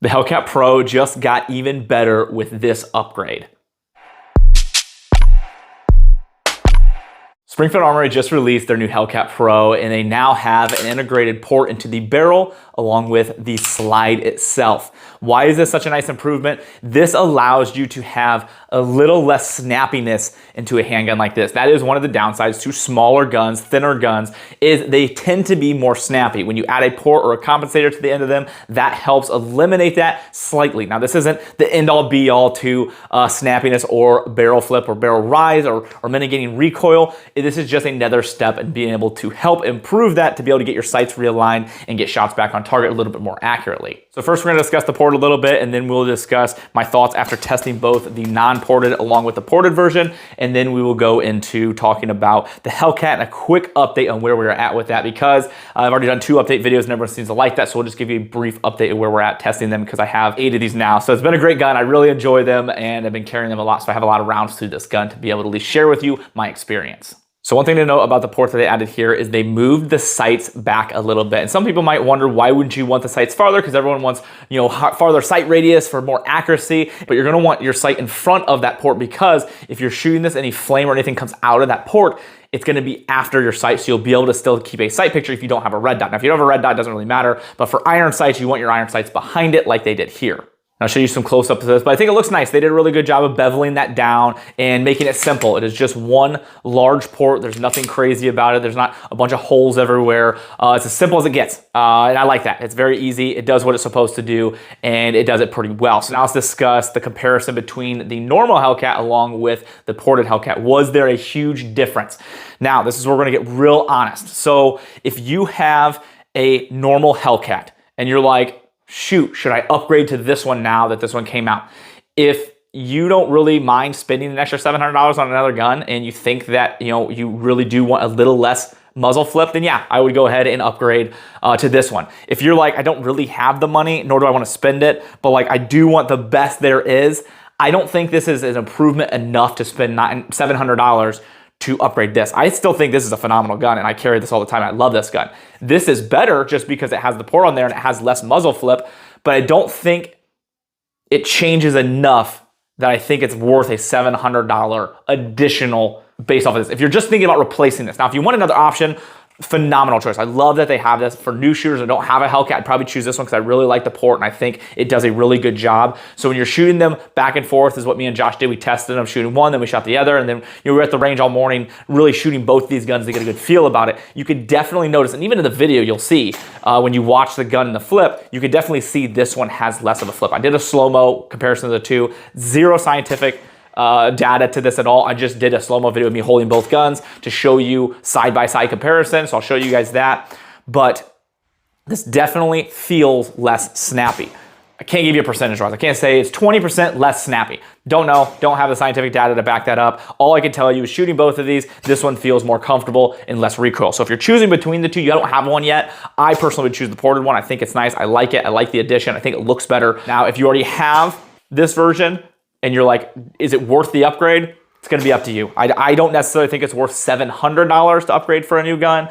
The Hellcat Pro just got even better with this upgrade. Springfield Armory just released their new Hellcat Pro, and they now have an integrated port into the barrel along with the slide itself. Why is this such a nice improvement? This allows you to have a little less snappiness into a handgun like this. That is one of the downsides to smaller guns, thinner guns, is they tend to be more snappy. When you add a port or a compensator to the end of them, that helps eliminate that slightly. Now, this isn't the end-all be-all to snappiness or barrel flip or barrel rise or mitigating recoil. This is just another step in being able to help improve that, to be able to get your sights realigned and get shots back on target a little bit more accurately. So first we're gonna discuss the port a little bit, and then we'll discuss my thoughts after testing both the non-ported along with the ported version, and then we will go into talking about the Hellcat and a quick update on where we're at with that, because I've already done 2 update videos and everyone seems to like that, so we'll just give you a brief update of where we're at testing them, because I have 8 of these now. So it's been a great gun. I really enjoy them, and I've been carrying them a lot, so I have a lot of rounds through this gun to be able to at least share with you my experience. So one thing to note about the port that they added here is they moved the sights back a little bit. And some people might wonder, why wouldn't you want the sights farther? Because everyone wants, farther sight radius for more accuracy, but you're gonna want your sight in front of that port, because if you're shooting this, any flame or anything comes out of that port, it's gonna be after your sight, so you'll be able to still keep a sight picture if you don't have a red dot. Now, if you don't have a red dot, it doesn't really matter, but for iron sights, you want your iron sights behind it like they did here. I'll show you some close-ups of this, but I think it looks nice. They did a really good job of beveling that down and making it simple. It is just one large port. There's nothing crazy about it. There's not a bunch of holes everywhere. It's as simple as it gets, and I like that. It's very easy. It does what it's supposed to do, and it does it pretty well. So now let's discuss the comparison between the normal Hellcat along with the ported Hellcat. Was there a huge difference? Now, this is where we're gonna get real honest. So if you have a normal Hellcat and you're like, shoot, should I upgrade to this one now that this one came out? If you don't really mind spending an extra $700 on another gun, and you think that you really do want a little less muzzle flip, then yeah, I would go ahead and upgrade to this one. If you're like, I don't really have the money, nor do I want to spend it, but like I do want the best there is, I don't think this is an improvement enough to spend $700 to upgrade this. I still think this is a phenomenal gun, and I carry this all the time. I love this gun. This is better just because it has the port on there and it has less muzzle flip, but I don't think it changes enough that I think it's worth a $700 additional based off of this. If you're just thinking about replacing this. Now, if you want another option, phenomenal choice. I love that they have this. For new shooters that don't have a Hellcat, I'd probably choose this one because I really like the port and I think it does a really good job. So when you're shooting them back and forth, is what me and Josh did. We tested them shooting one, then we shot the other, and then we were at the range all morning really shooting both these guns to get a good feel about it. You could definitely notice, and even in the video you'll see, when you watch the gun in the flip, you could definitely see this one has less of a flip. I did a slow-mo comparison of the two. Zero scientific data to this at all. I just did a slow-mo video of me holding both guns to show you side-by-side comparison, so I'll show you guys that. But this definitely feels less snappy. I can't give you a percentage wise. I can't say it's 20% less snappy. Don't know, don't have the scientific data to back that up. All I can tell you is shooting both of these, this one feels more comfortable and less recoil. So if you're choosing between the two, you don't have one yet, I personally would choose the ported one. I think it's nice, I like it, I like the addition, I think it looks better. Now, if you already have this version, and you're like, is it worth the upgrade? It's gonna be up to you. I don't necessarily think it's worth $700 to upgrade for a new gun.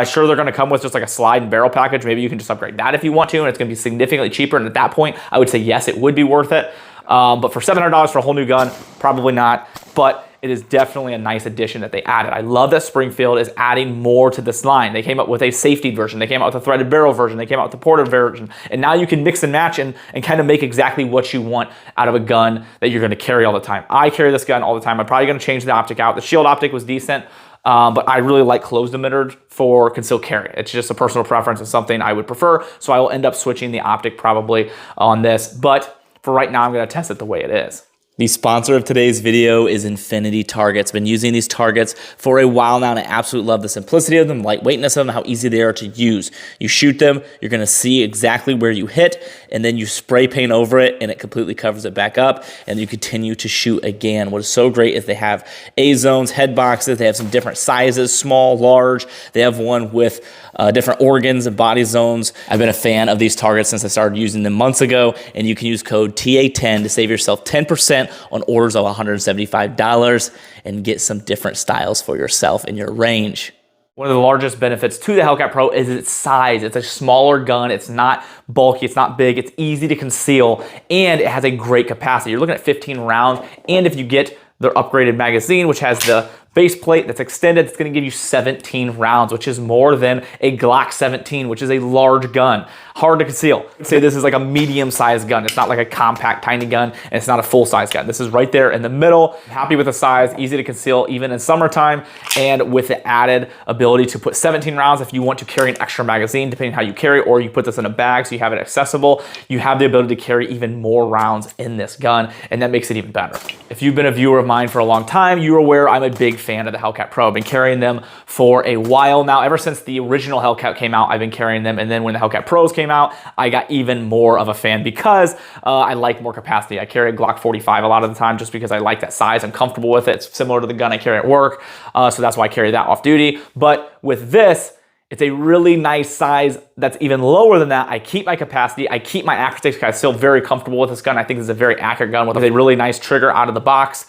Sure, they're gonna come with just like a slide and barrel package. Maybe you can just upgrade that if you want to, and it's gonna be significantly cheaper. And at that point, I would say yes, it would be worth it. But for $700 for a whole new gun, probably not. But it is definitely a nice addition that they added. I love that Springfield is adding more to this line. They came up with a safety version. They came out with a threaded barrel version. They came out with the ported version. And now you can mix and match and kind of make exactly what you want out of a gun that you're gonna carry all the time. I carry this gun all the time. I'm probably gonna change the optic out. The shield optic was decent, but I really like closed emitters for concealed carry. It's just a personal preference and something I would prefer. So I will end up switching the optic probably on this. But for right now, I'm gonna test it the way it is. The sponsor of today's video is Infinity Targets. Been using these targets for a while now, and I absolutely love the simplicity of them, lightweightness of them, how easy they are to use. You shoot them, you're gonna see exactly where you hit, and then you spray paint over it, and it completely covers it back up, and you continue to shoot again. What is so great is they have A-zones, head boxes, they have some different sizes, small, large. They have one with different organs and body zones. I've been a fan of these targets since I started using them months ago, and you can use code TA10 to save yourself 10% on orders of $175 and get some different styles for yourself in your range. One of the largest benefits to the Hellcat Pro is its size. It's a smaller gun. It's not bulky. It's not big. It's easy to conceal, and it has a great capacity. You're looking at 15 rounds, and if you get their upgraded magazine, which has the base plate that's extended, it's going to give you 17 rounds, which is more than a Glock 17, which is a large gun. Hard to conceal. I'd say this is like a medium-sized gun. It's not like a compact, tiny gun, and it's not a full-size gun. This is right there in the middle. I'm happy with the size, easy to conceal even in summertime, and with the added ability to put 17 rounds if you want to carry an extra magazine, depending on how you carry, or you put this in a bag so you have it accessible. You have the ability to carry even more rounds in this gun, and that makes it even better. If you've been a viewer of mine for a long time, you're aware I'm a big fan of the Hellcat Pro. I've been carrying them for a while now. Ever since the original Hellcat came out, I've been carrying them, and then when the Hellcat Pros came out, I got even more of a fan because I like more capacity. I carry a Glock 45 a lot of the time just because I like that size. I'm comfortable with it. It's similar to the gun I carry at work, so that's why I carry that off duty. But with this, it's a really nice size that's even lower than that. I keep my capacity, I keep my accuracy because I'm still very comfortable with this gun. I think this is a very accurate gun with a really nice trigger out of the box.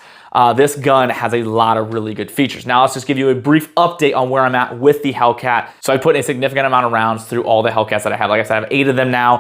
This gun has a lot of really good features. Now let's just give you a brief update on where I'm at with the Hellcat. So I put in a significant amount of rounds through all the Hellcats that I have. Like I said, I have 8 of them now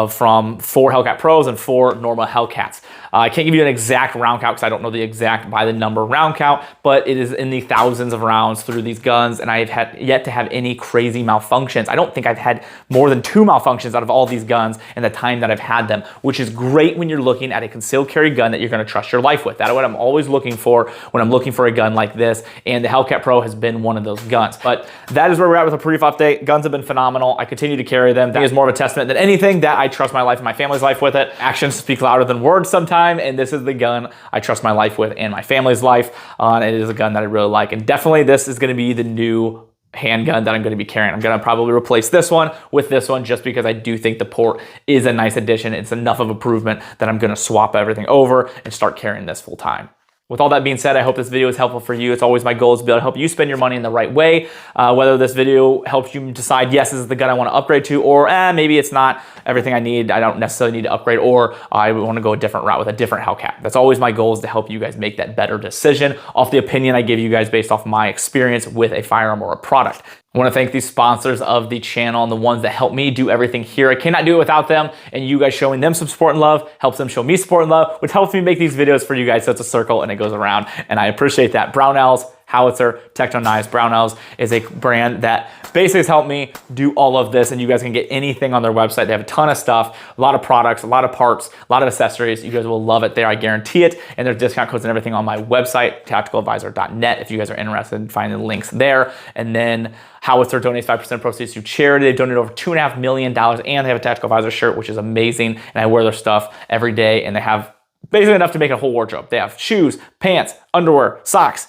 from 4 Hellcat Pros and 4 normal Hellcats. I can't give you an exact round count because I don't know the exact by the number round count, but it is in the thousands of rounds through these guns, and I've had yet to have any crazy malfunctions. I don't think I've had more than 2 malfunctions out of all these guns in the time that I've had them, which is great when you're looking at a concealed carry gun that you're going to trust your life with. That's what I'm always looking for when I'm looking for a gun like this, and the Hellcat Pro has been one of those guns. But that is where we're at with a brief update. Guns have been phenomenal. I continue to carry them. That is more of a testament than anything that I trust my life and my family's life with it. Actions speak louder than words sometimes, and this is the gun I trust my life with and my family's life. And it is a gun that I really like, and definitely this is going to be the new handgun that I'm going to be carrying. I'm going to probably replace this one with this one just because I do think the port is a nice addition. It's enough of improvement that I'm going to swap everything over and start carrying this full time. With all that being said, I hope this video is helpful for you. It's always my goal is to be able to help you spend your money in the right way. Whether this video helps you decide, yes, this is the gun I want to upgrade to, or maybe it's not everything I need. I don't necessarily need to upgrade, or I want to go a different route with a different Hellcat. That's always my goal, is to help you guys make that better decision off the opinion I give you guys based off my experience with a firearm or a product. I want to thank these sponsors of the channel and the ones that help me do everything here. I cannot do it without them, and you guys showing them some support and love helps them show me support and love, which helps me make these videos for you guys, so it's a circle and it goes around, and I appreciate that. Brownells, Howitzer, Techno Knives. Brownells is a brand that basically has helped me do all of this, and you guys can get anything on their website. They have a ton of stuff, a lot of products, a lot of parts, a lot of accessories. You guys will love it there, I guarantee it. And there's discount codes and everything on my website, tacticaladvisor.net, if you guys are interested in finding the links there. And then Howitzer donates 5% proceeds to charity. They've donated over $2.5 million, and they have a Tactical Advisor shirt, which is amazing. And I wear their stuff every day, and they have basically enough to make a whole wardrobe. They have shoes, pants, underwear, socks,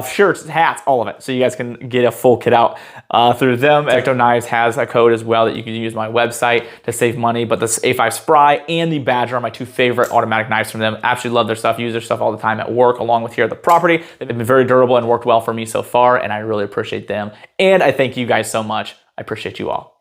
shirts, hats, all of it. So you guys can get a full kit out through them. Techno Knives has a code as well that you can use my website to save money. But this A5 Spry and the Badger are my 2 favorite automatic knives from them. Absolutely love their stuff. Use their stuff all the time at work, along with here at the property. They've been very durable and worked well for me so far, and I really appreciate them. And I thank you guys so much. I appreciate you all.